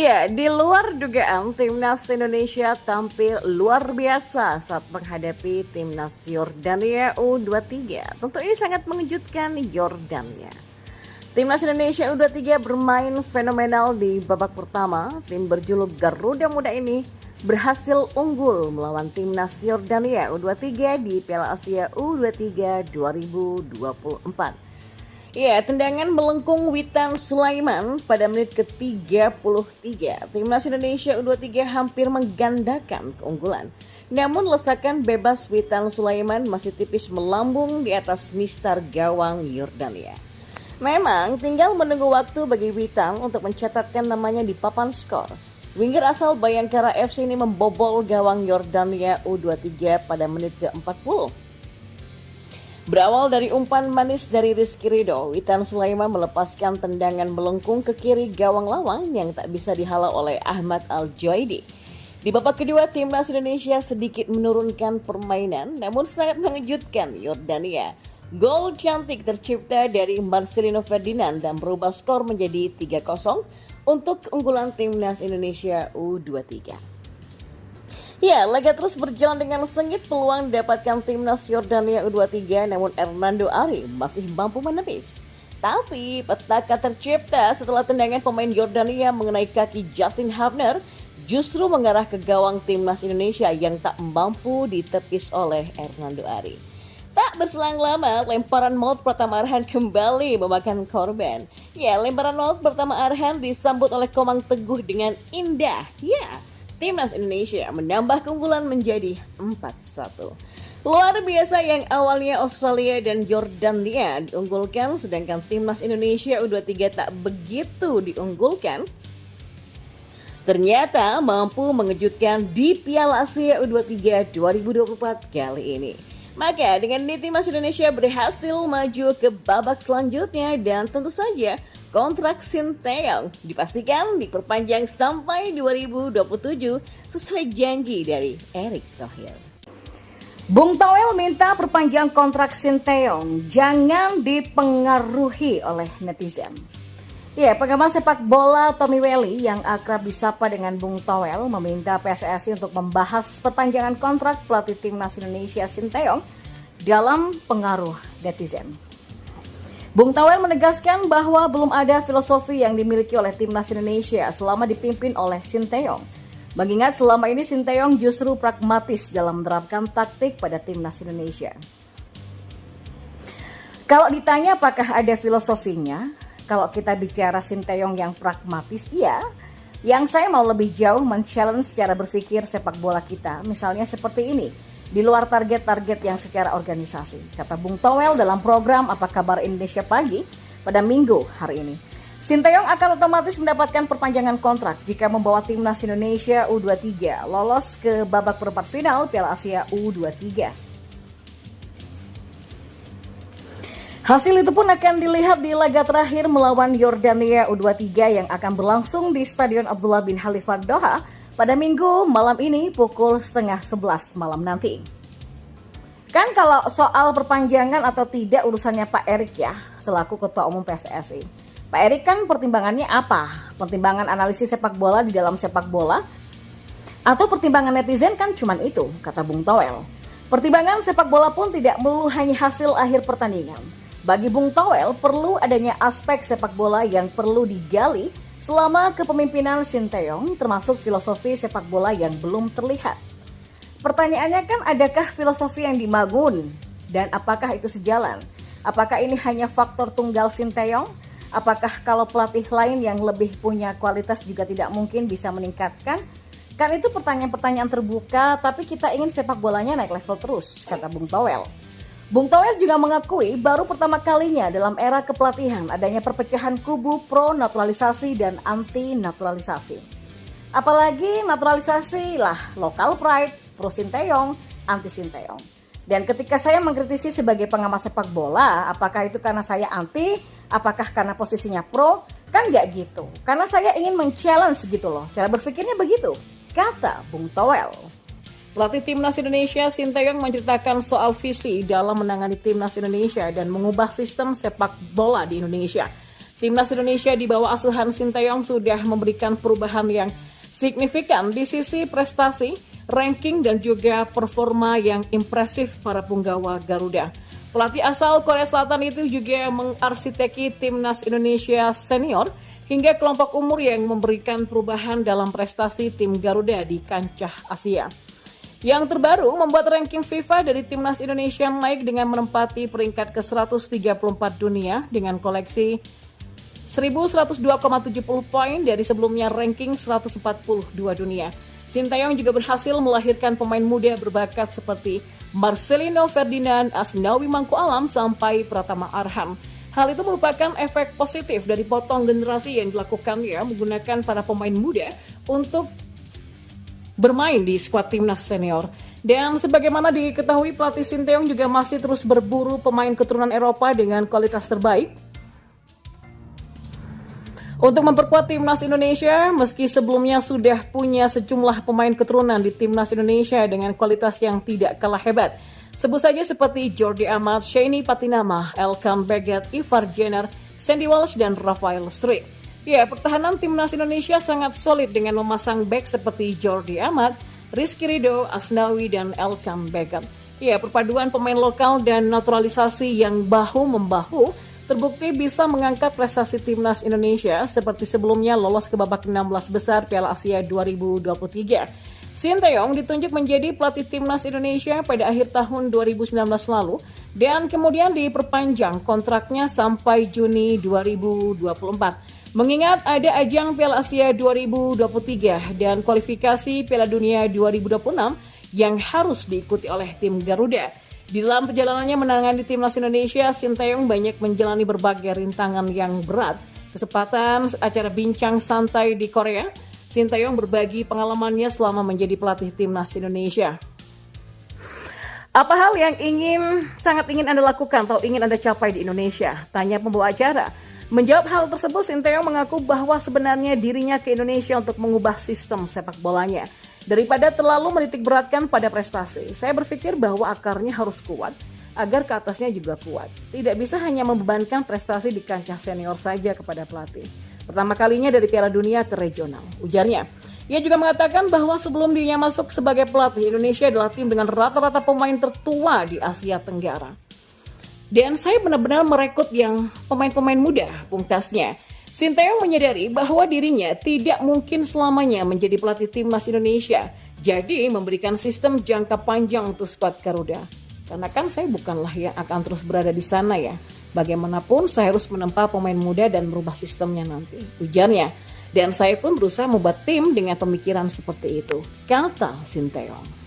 Ya, di luar dugaan, timnas Indonesia tampil luar biasa saat menghadapi timnas Yordania U23. Tentu ini sangat mengejutkan Yordania. Timnas Indonesia U23 bermain fenomenal di babak pertama. Tim berjuluk Garuda Muda ini berhasil unggul melawan timnas Yordania U23 di Piala Asia U23 2024. Ya, tendangan melengkung Witan Sulaiman pada menit ke-33. Timnas Indonesia U23 hampir menggandakan keunggulan. Namun lesakan bebas Witan Sulaiman masih tipis melambung di atas mistar gawang Yordania. Memang tinggal menunggu waktu bagi Witan untuk mencatatkan namanya di papan skor. Winger asal Bayangkara FC ini membobol gawang Yordania U23 pada menit ke-40. Berawal dari umpan manis dari Rizky Ridho, Witan Sulaiman melepaskan tendangan melengkung ke kiri gawang lawan yang tak bisa dihalau oleh Ahmad Al-Juaidi. Di babak kedua, timnas Indonesia sedikit menurunkan permainan, namun sangat mengejutkan Yordania. Gol cantik tercipta dari Marcelino Ferdinand dan berubah skor menjadi 3-0 untuk keunggulan timnas Indonesia U23. Ya, laga terus berjalan dengan sengit, peluang didapatkan timnas Yordania U23, namun Hernando Ari masih mampu menepis. Tapi petaka tercipta setelah tendangan pemain Yordania mengenai kaki Justin Hubner justru mengarah ke gawang timnas Indonesia yang tak mampu ditepis oleh Hernando Ari. Tak berselang lama, lemparan maut pertama Arhan kembali memakan korban. Ya, lemparan maut pertama Arhan disambut oleh Komang Teguh dengan indah. Ya, timnas Indonesia menambah keunggulan menjadi 4-1. Luar biasa yang awalnya Australia dan Yordania diunggulkan, sedangkan timnas Indonesia U23 tak begitu diunggulkan. Ternyata mampu mengejutkan di Piala Asia U23 2024 kali ini. Maka dengan ini timnas Indonesia berhasil maju ke babak selanjutnya dan tentu saja kontrak Sinteyong dipastikan diperpanjang sampai 2027 sesuai janji dari Erick Thohir. Bung Toel minta perpanjang kontrak Sinteyong, jangan dipengaruhi oleh netizen. Ya, pengamat sepak bola Tommy Welly yang akrab disapa dengan Bung Toel meminta PSSI untuk membahas perpanjangan kontrak pelatih timnas Indonesia Sinteyong dalam pengaruh netizen. Bung Toel menegaskan bahwa belum ada filosofi yang dimiliki oleh timnas Indonesia selama dipimpin oleh Sinteyong. Mengingat selama ini Sinteyong justru pragmatis dalam menerapkan taktik pada timnas Indonesia. Kalau ditanya apakah ada filosofinya, kalau kita bicara Sinteyong yang pragmatis, iya. Yang saya mau lebih jauh men-challenge cara berpikir sepak bola kita, misalnya seperti ini. Di luar target-target yang secara organisasi, kata Bung Toel dalam program Apa Kabar Indonesia Pagi pada Minggu hari ini. Sinteyong akan otomatis mendapatkan perpanjangan kontrak jika membawa timnas Indonesia U23 lolos ke babak perempat final Piala Asia U23. Hasil itu pun akan dilihat di laga terakhir melawan Yordania U23 yang akan berlangsung di Stadion Abdullah bin Khalifa Doha pada Minggu malam ini pukul 10:30 malam nanti. Kan kalau soal perpanjangan atau tidak urusannya Pak Erick ya, selaku Ketua Umum PSSI. Pak Erick kan pertimbangannya apa? Pertimbangan analisis sepak bola di dalam sepak bola? Atau pertimbangan netizen kan cuman itu, kata Bung Toel. Pertimbangan sepak bola pun tidak melulu hanya hasil akhir pertandingan. Bagi Bung Toel, perlu adanya aspek sepak bola yang perlu digali selama kepemimpinan Sinteyong, termasuk filosofi sepak bola yang belum terlihat. Pertanyaannya kan, adakah filosofi yang dibangun? Dan apakah itu sejalan? Apakah ini hanya faktor tunggal Sinteyong? Apakah kalau pelatih lain yang lebih punya kualitas juga tidak mungkin bisa meningkatkan? Kan itu pertanyaan-pertanyaan terbuka, tapi kita ingin sepak bolanya naik level terus, kata Bung Toel. Bung Toel juga mengakui baru pertama kalinya dalam era kepelatihan adanya perpecahan kubu pro naturalisasi dan anti naturalisasi. Apalagi naturalisasi lah lokal pride, pro Sinteyong, anti Sinteyong. Dan ketika saya mengkritisi sebagai pengamat sepak bola, apakah itu karena saya anti, apakah karena posisinya pro? Kan nggak gitu. Karena saya ingin men-challenge gitu loh. Cara berpikirnya begitu, kata Bung Toel. Pelatih timnas Indonesia Sinteyong menceritakan soal visi dalam menangani timnas Indonesia dan mengubah sistem sepak bola di Indonesia. Timnas Indonesia di bawah asuhan Sinteyong sudah memberikan perubahan yang signifikan di sisi prestasi, ranking, dan juga performa yang impresif para punggawa Garuda. Pelatih asal Korea Selatan itu juga mengarsiteki Timnas Indonesia senior hingga kelompok umur yang memberikan perubahan dalam prestasi tim Garuda di kancah Asia. Yang terbaru membuat ranking FIFA dari Timnas Indonesia naik dengan menempati peringkat ke-134 dunia dengan koleksi 1102,70 poin dari sebelumnya ranking 142 dunia. Sinteyong juga berhasil melahirkan pemain muda berbakat seperti Marcelino Ferdinand, Asnawi Mangku Alam, sampai Pratama Arhan. Hal itu merupakan efek positif dari potong generasi yang dilakukannya menggunakan para pemain muda untuk bermain di skuad timnas senior. Dan sebagaimana diketahui, pelatih Sinteyong juga masih terus berburu pemain keturunan Eropa dengan kualitas terbaik untuk memperkuat Timnas Indonesia. Meski sebelumnya sudah punya sejumlah pemain keturunan di Timnas Indonesia dengan kualitas yang tidak kalah hebat. Sebut saja seperti Jordi Amat, Sheini Patinama, Elkan Baggett, Ivar Jenner, Sandy Walsh, dan Rafael Struijk. Ya, pertahanan Timnas Indonesia sangat solid dengan memasang bek seperti Jordi Amat, Rizky Ridho, Asnawi, dan Elkan Baggett. Ya, perpaduan pemain lokal dan naturalisasi yang bahu-membahu terbukti bisa mengangkat prestasi Timnas Indonesia seperti sebelumnya lolos ke babak 16 besar Piala Asia 2023. Sinteyong ditunjuk menjadi pelatih Timnas Indonesia pada akhir tahun 2019 lalu dan kemudian diperpanjang kontraknya sampai Juni 2024. Mengingat ada ajang Piala Asia 2023 dan kualifikasi Piala Dunia 2026 yang harus diikuti oleh tim Garuda. Di dalam perjalanannya menangani Timnas Indonesia, Sinteyong banyak menjalani berbagai rintangan yang berat. Kesempatan acara bincang santai di Korea, Sinteyong berbagi pengalamannya selama menjadi pelatih Timnas Indonesia. Apa hal yang sangat ingin Anda lakukan atau ingin Anda capai di Indonesia? Tanya pembawa acara. Menjawab hal tersebut, Sinteyong mengaku bahwa sebenarnya dirinya ke Indonesia untuk mengubah sistem sepak bolanya. Daripada terlalu menitik beratkan pada prestasi, saya berpikir bahwa akarnya harus kuat agar ke atasnya juga kuat. Tidak bisa hanya membebankan prestasi di kancah senior saja kepada pelatih. Pertama kalinya dari Piala Dunia ke regional, ujarnya. Ia juga mengatakan bahwa sebelum dirinya masuk sebagai pelatih, Indonesia adalah tim dengan rata-rata pemain tertua di Asia Tenggara. Dan saya benar-benar merekrut yang pemain-pemain muda, pungkasnya. Sinteyong menyadari bahwa dirinya tidak mungkin selamanya menjadi pelatih Timnas Indonesia. Jadi memberikan sistem jangka panjang untuk skuad Garuda. Karena kan saya bukanlah yang akan terus berada di sana ya. Bagaimanapun saya harus menempa pemain muda dan merubah sistemnya nanti, ujarnya. Dan saya pun berusaha membuat tim dengan pemikiran seperti itu, kata Sinteyong.